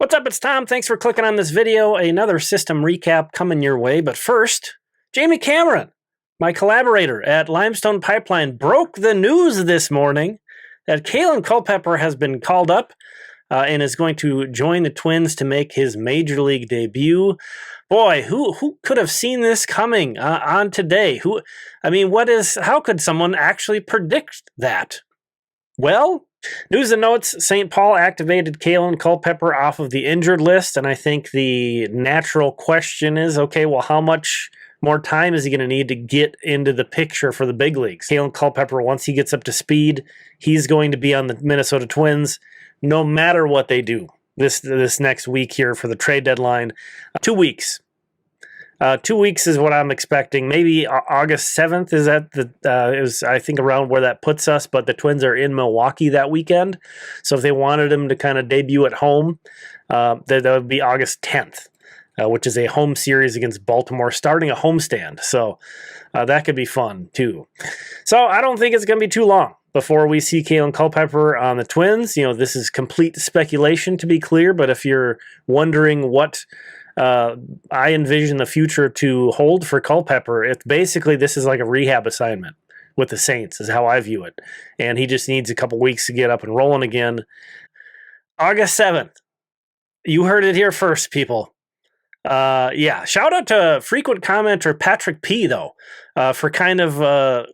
What's up? It's Tom. Thanks for clicking on this video. Another system recap coming your way. But first, Jamie Cameron, my collaborator at Limestone Pipeline, broke the news this morning that Kaelen Culpepper has been called up and is going to join the Twins to make his major league debut. Boy, who could have seen this coming on today? How could someone actually predict that? Well, news and notes, St. Paul activated Kaelen Culpepper off of the injured list, and I think the natural question is, okay, well, how much more time is he going to need to get into the picture for the big leagues? Kaelen Culpepper, once he gets up to speed, he's going to be on the Minnesota Twins no matter what they do this next week here for the trade deadline. 2 weeks. 2 weeks is what I'm expecting. Maybe August 7th is I think around where that puts us, but the Twins are in Milwaukee that weekend. So if they wanted him to kind of debut at home, that would be August 10th, which is a home series against Baltimore, starting a homestand. So that could be fun too. So I don't think it's going to be too long before we see Kaelen Culpepper on the Twins. You know, this is complete speculation, to be clear, but if you're wondering what I envision the future to hold for Culpepper, it's basically this is like a rehab assignment with the Saints is how I view it. And he just needs a couple weeks to get up and rolling again. August 7th. You heard it here first, people. Shout out to frequent commenter Patrick P, though, for kind of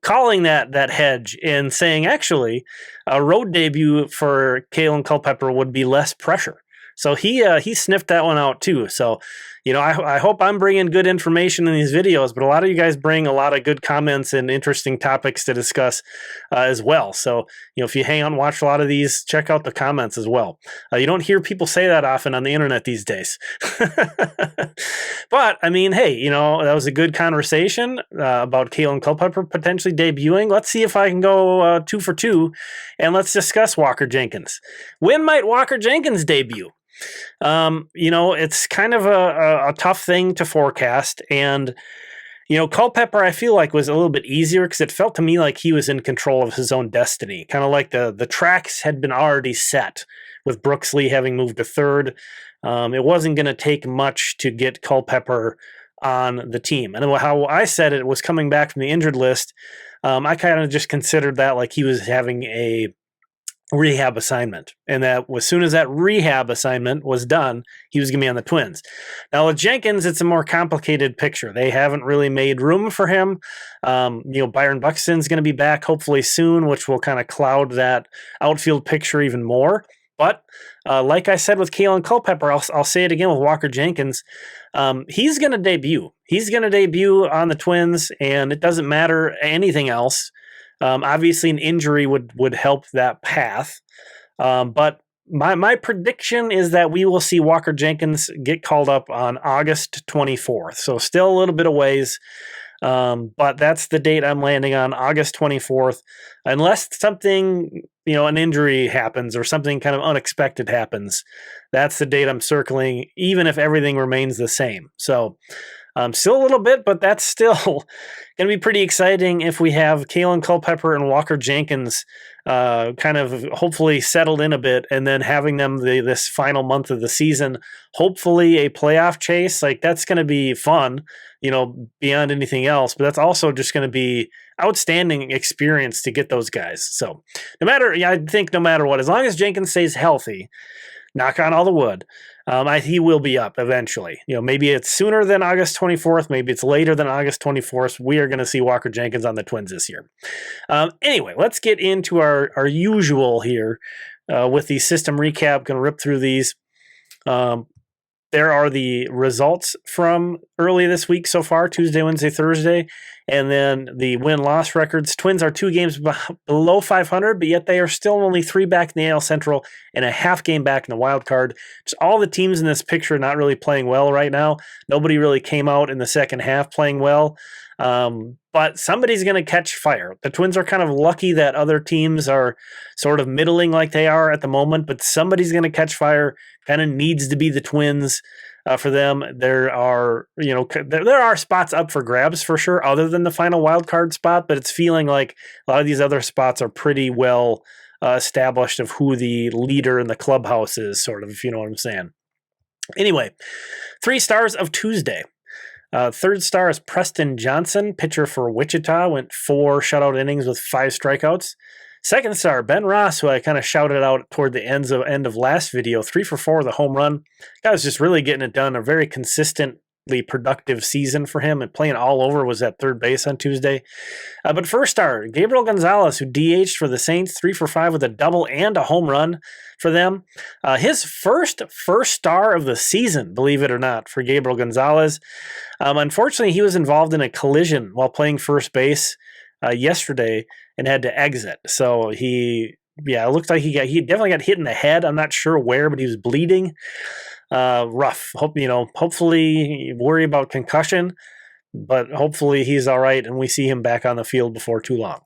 calling that hedge and saying, actually, a road debut for Kaelen Culpepper would be less pressure. So he sniffed that one out too. So, you know, I hope I'm bringing good information in these videos, but a lot of you guys bring a lot of good comments and interesting topics to discuss as well. So, you know, if you hang on and watch a lot of these, check out the comments as well. You don't hear people say that often on the internet these days. But, I mean, hey, you know, that was a good conversation about Kaelen Culpepper potentially debuting. Let's see if I can go 2 for 2, and let's discuss Walker Jenkins. When might Walker Jenkins debut? You know, it's kind of a tough thing to forecast. And, you know, Culpepper, I feel like, was a little bit easier because it felt to me like he was in control of his own destiny. Kind of like the tracks had been already set with Brooksley having moved to third. It wasn't going to take much to get Culpepper on the team. And how I said it was coming back from the injured list. I kind of just considered that like he was having a rehab assignment, and that as soon as that rehab assignment was done, he was going to be on the Twins. Now with Jenkins, it's a more complicated picture. They haven't really made room for him. You know, Byron Buxton's going to be back hopefully soon, which will kind of cloud that outfield picture even more. But like I said with Kaelen Culpepper, I'll say it again with Walker Jenkins. He's going to debut. He's going to debut on the Twins, and it doesn't matter anything else. Obviously, an injury would help that path. But my prediction is that we will see Walker Jenkins get called up on August 24th. So still a little bit of ways. But that's the date I'm landing on, August 24th. Unless something, you know, an injury happens or something kind of unexpected happens. That's the date I'm circling, even if everything remains the same. So still a little bit, but that's still going to be pretty exciting if we have Kaelen Culpepper and Walker Jenkins kind of hopefully settled in a bit, and then having them this final month of the season, hopefully a playoff chase. Like, that's going to be fun, you know, beyond anything else, but that's also just going to be outstanding experience to get those guys. So I think no matter what, as long as Jenkins stays healthy, knock on all the wood, he will be up eventually. You know, maybe it's sooner than August 24th. Maybe it's later than August 24th. We are going to see Walker Jenkins on the Twins this year. Anyway, let's get into our usual here with the system recap. Going to rip through these. There are the results from early this week so far, Tuesday, Wednesday, Thursday, and then the win-loss records. Twins are 2 games below 500, but yet they are still only 3 back in the AL Central and a half game back in the wild card. Just all the teams in this picture not really playing well right now. Nobody really came out in the second half playing well. But somebody's going to catch fire. The Twins are kind of lucky that other teams are sort of middling like they are at the moment, but somebody's going to catch fire. Kind of needs to be the Twins for them. There are spots up for grabs for sure, other than the final wild card spot, but it's feeling like a lot of these other spots are pretty well established of who the leader in the clubhouse is, sort of, if you know what I'm saying. Anyway, 3 stars of Tuesday. Third star is Preston Johnson, pitcher for Wichita, went 4 shutout innings with 5 strikeouts. Second star, Ben Ross, who I kind of shouted out toward the end of last video, 3 for 4 with a home run. Guy was just really getting it done. A very consistently productive season for him, and playing all over, was at third base on Tuesday. But first star, Gabriel Gonzalez, who DH'd for the Saints, 3 for 5 with a double and a home run for them. His first star of the season, believe it or not, for Gabriel Gonzalez. Unfortunately, he was involved in a collision while playing first base yesterday and had to exit. So it looked like he definitely got hit in the head. I'm not sure where, but he was bleeding. Rough. Hopefully worry about concussion, but hopefully he's all right and we see him back on the field before too long.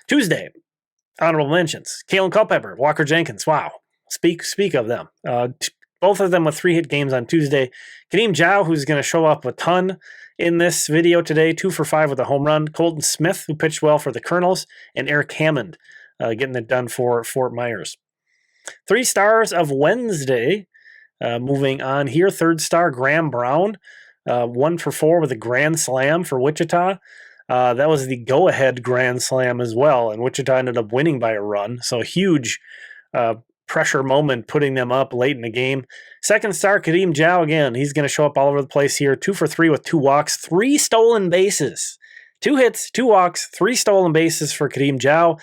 Tuesday, honorable mentions: Kaelen Culpepper, Walker Jenkins. Wow. Speak of them. Both of them with 3-hit games on Tuesday. Khadim Diaw, who's going to show up a ton in this video today, 2 for 5 with a home run. Colton Smith, who pitched well for the Colonels, and Eric Hammond getting it done for Fort Myers. 3 stars of Wednesday. Moving on here, third star, Graham Brown, 1 for 4 with a grand slam for Wichita. That was the go-ahead grand slam as well, and Wichita ended up winning by a run. So a huge pressure moment, putting them up late in the game. Second star, Khadim Diaw, again, he's going to show up all over the place here. 2 for 3 with 2 walks, 3 stolen bases. 2 hits, 2 walks, 3 stolen bases for Khadim Diaw.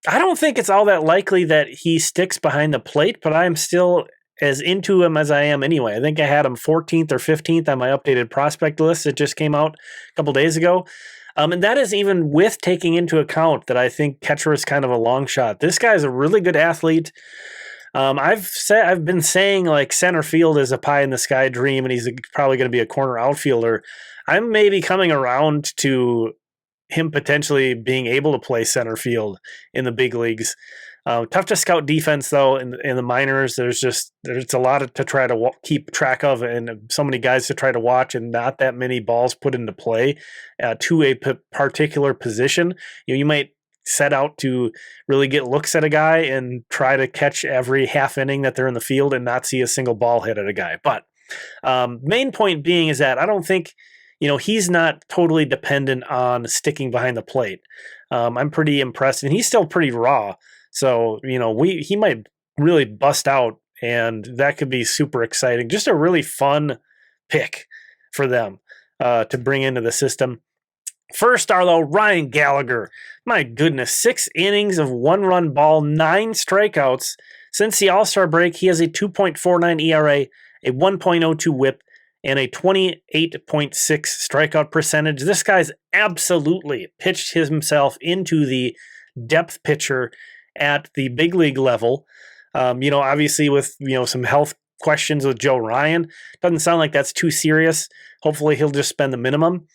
I don't think it's all that likely that he sticks behind the plate, but I'm still as into him as I am anyway. I think I had him 14th or 15th on my updated prospect list that just came out a couple days ago. And that is even with taking into account that I think catcher is kind of a long shot. This guy's a really good athlete. I've been saying like center field is a pie in the sky dream, and he's probably going to be a corner outfielder. I'm maybe coming around to him potentially being able to play center field in the big leagues. Tough to scout defense though in the minors. There's a lot to try to keep track of, and so many guys to try to watch, and not that many balls put into play to a particular position. You might set out to really get looks at a guy and try to catch every half inning that they're in the field and not see a single ball hit at a guy. But main point being is that I don't think he's not totally dependent on sticking behind the plate. I'm pretty impressed, and he's still pretty raw. So, he might really bust out, and that could be super exciting. Just a really fun pick for them to bring into the system. First star, though, Ryan Gallagher. My goodness, 6 innings of 1-run ball, 9 strikeouts. Since the All-Star break, he has a 2.49 ERA, a 1.02 whip, and a 28.6 strikeout percentage. This guy's absolutely pitched himself into the depth pitcher at the big league level. Obviously with, some health questions with Joe Ryan. Doesn't sound like that's too serious. Hopefully he'll just spend the minimum.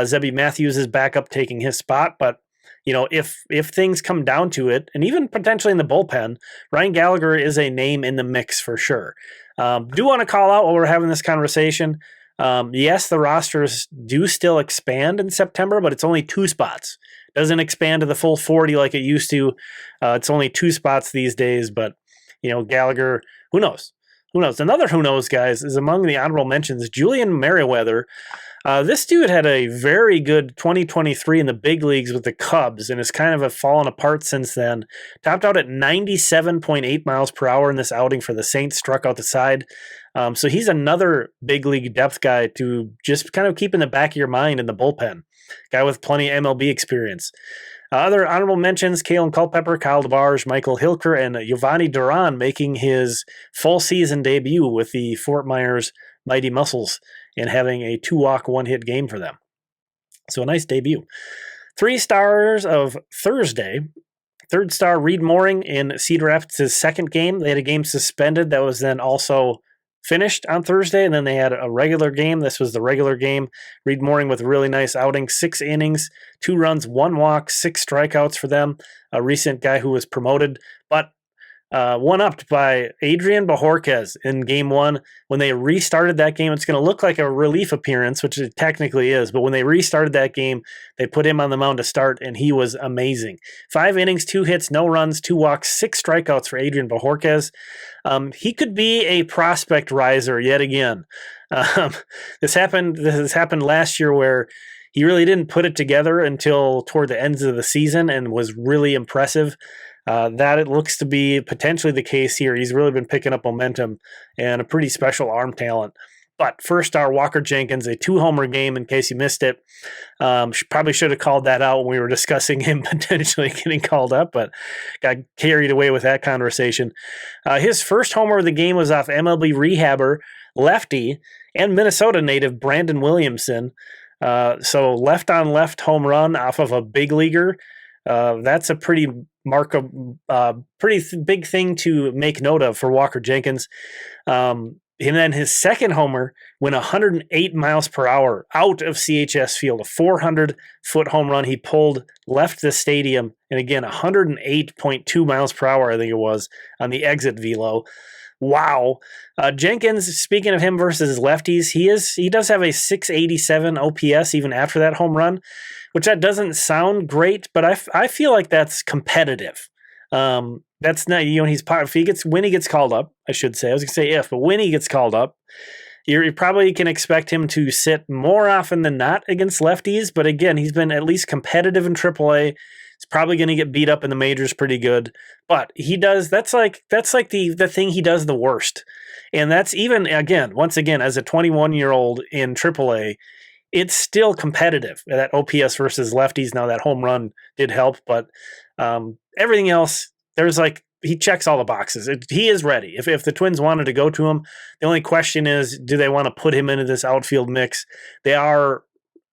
Zebby Matthews is back up taking his spot, but if things come down to it, and even potentially in the bullpen, Ryan Gallagher is a name in the mix for sure. Do want to call out while we're having this conversation. Yes, the rosters do still expand in September, but it's only 2 spots. Doesn't expand to the full 40 like it used to. It's only 2 spots these days, but Gallagher, who knows? Who knows? Another who knows, guys, is among the honorable mentions, Julian Merriweather. This dude had a very good 2023 in the big leagues with the Cubs and has kind of fallen apart since then. Topped out at 97.8 miles per hour in this outing for the Saints, struck out the side. So he's another big league depth guy to just kind of keep in the back of your mind in the bullpen. Guy with plenty of MLB experience. Other honorable mentions, Kaelen Culpepper, Kyle DeBarge, Michael Hilker, and Giovanni Duran making his full season debut with the Fort Myers Mighty Muscles and having a 2-walk, 1-hit game for them. So a nice debut. 3 stars of Thursday. Third star, Reed Mooring in Cedar Rapids' second game. They had a game suspended that was then also finished on Thursday, and then they had a regular game. This was the regular game. Reed Mooring with a really nice outing, 6 innings, 2 runs, 1 walk, 6 strikeouts for them. A recent guy who was promoted, but one-upped by Adrian Bajorquez in Game 1. When they restarted that game, it's going to look like a relief appearance, which it technically is, but when they restarted that game, they put him on the mound to start, and he was amazing. 5 innings, 2 hits, no runs, 2 walks, 6 strikeouts for Adrian Bajorquez. He could be a prospect riser yet again. This happened last year where he really didn't put it together until toward the ends of the season and was really impressive. That it looks to be potentially the case here. He's really been picking up momentum and a pretty special arm talent. But first, our Walker Jenkins, a 2-homer game in case you missed it. Probably should have called that out when we were discussing him potentially getting called up, but got carried away with that conversation. His first homer of the game was off MLB rehabber, lefty, and Minnesota native Brandon Williamson. So left-on-left home run off of a big leaguer. That's a pretty big thing to make note of for Walker Jenkins. And then his second homer went 108 miles per hour out of CHS Field, a 400-foot home run. He left the stadium, and again, 108.2 miles per hour, I think it was, on the exit velo. Wow. Jenkins, speaking of him versus lefties, he does have a 687 OPS even after that home run, which that doesn't sound great, but I feel like that's competitive. That's not, when he gets called up, I should say. I was going to say if, but when he gets called up, you probably can expect him to sit more often than not against lefties. But again, he's been at least competitive in AAA. He's probably going to get beat up in the majors pretty good. But that's like the thing he does the worst. And that's even, once again, as a 21-year-old in AAA, it's still competitive, that OPS versus lefties. Now that home run did help, but everything else, he checks all the boxes. He is ready. If the Twins wanted to go to him, the only question is, do they want to put him into this outfield mix? They are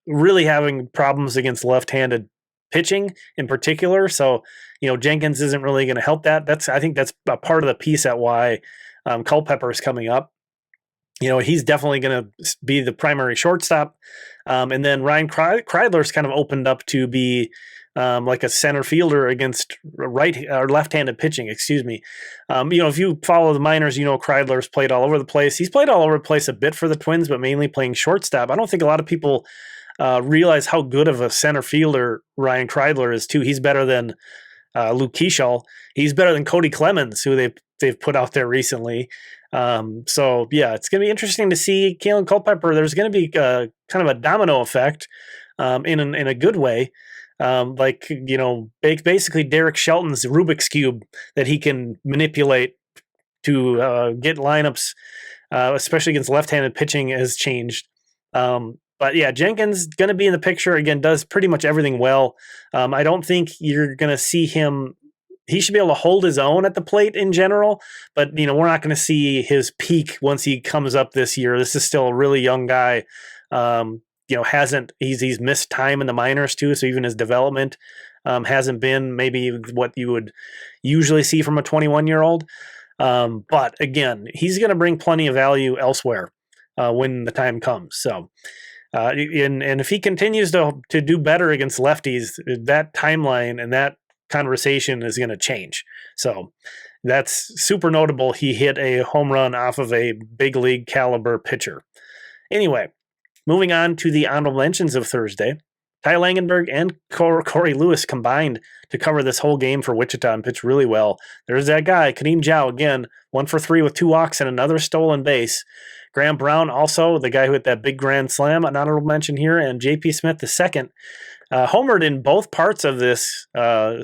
really having problems against left-handed pitching in particular. So, Jenkins isn't really going to help that. I think that's a part of the piece at why Culpepper is coming up. He's definitely going to be the primary shortstop. And then Ryan Kreidler's kind of opened up to be like a center fielder against left-handed pitching, excuse me. If you follow the minors, Kreidler's played all over the place. He's played all over the place a bit for the Twins, but mainly playing shortstop. I don't think a lot of people realize how good of a center fielder Ryan Kreidler is too. He's better than Luke Keeschall. He's better than Cody Clemens, who they've put out there recently. So yeah, it's going to be interesting to see Kaelen Culpepper. There's going to be kind of a domino effect in a good way. Basically Derek Shelton's Rubik's Cube that he can manipulate to get lineups, especially against left-handed pitching, has changed. But yeah, Jenkins going to be in the picture again, does pretty much everything well. I don't think you're going to see him. He should be able to hold his own at the plate in general, but we're not going to see his peak once he comes up this year. This is still a really young guy. He's missed time in the minors too, so even his development hasn't been maybe what you would usually see from a 21-year-old. But again, he's going to bring plenty of value elsewhere when the time comes. So, and if he continues to do better against lefties, that timeline and that conversation is going to change. So that's super notable. He hit a home run off of a big league caliber pitcher. Anyway, moving on to the honorable mentions of Thursday. Ty Langenberg and Corey Lewis combined to cover this whole game for Wichita and pitch really well. There's that guy, Khadim Diaw, again, 1 for 3 with 2 walks and another stolen base. Graham Brown, also the guy who hit that big grand slam, an honorable mention here, and J.P. Smith, the second, homered in both parts of this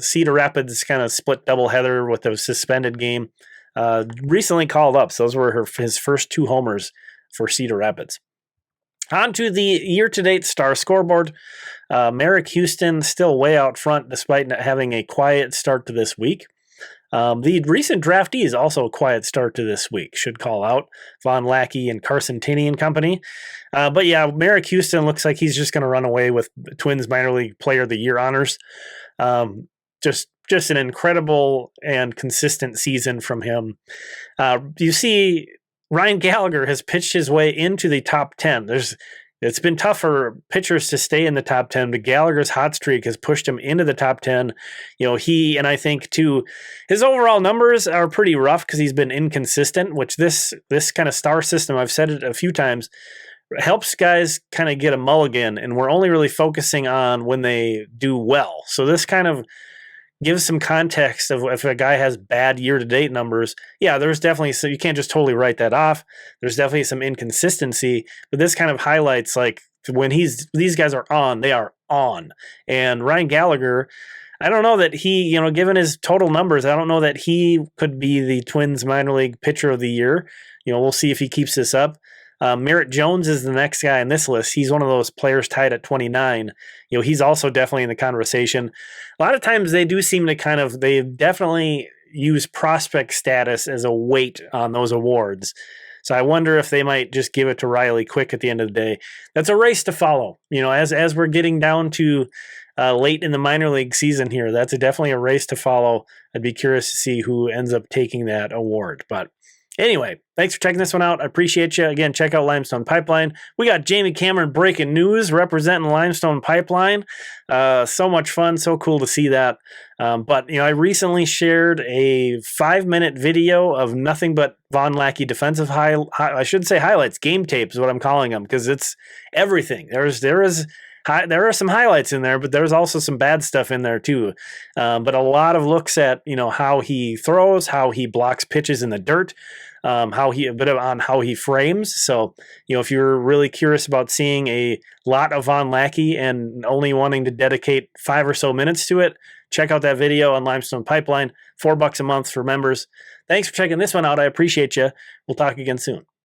Cedar Rapids kind of split doubleheader with the suspended game. Recently called up, so those were his first 2 homers for Cedar Rapids. On to the year-to-date star scoreboard. Merrick Houston still way out front despite not having a quiet start to this week. The recent draftees also a quiet start to this week, should call out Von Lackey and Carson Tinney and company. But yeah, Merrick Houston looks like he's just going to run away with Twins Minor League Player of the Year honors. Just an incredible and consistent season from him. You see Ryan Gallagher has pitched his way into the top 10. It's been tough for pitchers to stay in the top 10, but Gallagher's hot streak has pushed him into the top 10. And I think too, his overall numbers are pretty rough because he's been inconsistent, which this kind of star system, I've said it a few times, helps guys kind of get a mulligan, and we're only really focusing on when they do well. So this kind of gives some context of if a guy has bad year-to-date numbers. Yeah, there's definitely, so you can't just totally write that off. There's definitely some inconsistency, but this kind of highlights like when these guys are on, they are on. And Ryan Gallagher, I don't know that he, given his total numbers, I don't know that he could be the Twins minor league pitcher of the year. We'll see if he keeps this up. Merritt Jones is the next guy on this list. He's one of those players tied at 29. He's also definitely in the conversation. A lot of times they do seem to they definitely use prospect status as a weight on those awards. So I wonder if they might just give it to Riley quick at the end of the day. That's a race to follow. As we're getting down to late in the minor league season here, that's definitely a race to follow. I'd be curious to see who ends up taking that award. But anyway, thanks for checking this one out. I appreciate you. Again, check out Limestone Pipeline. We got Jamie Cameron breaking news representing Limestone Pipeline. So much fun. So cool to see that. But I recently shared a 5-minute video of nothing but Von Lackey defensive I should say highlights, game tapes is what I'm calling them, because it's everything. There are some highlights in there, but there's also some bad stuff in there too. But a lot of looks at how he throws, how he blocks pitches in the dirt, how he frames. So if you're really curious about seeing a lot of Von Lackey and only wanting to dedicate 5 or so minutes to it, check out that video on Limestone Pipeline. $4 a month for members. Thanks for checking this one out. I appreciate you. We'll talk again soon.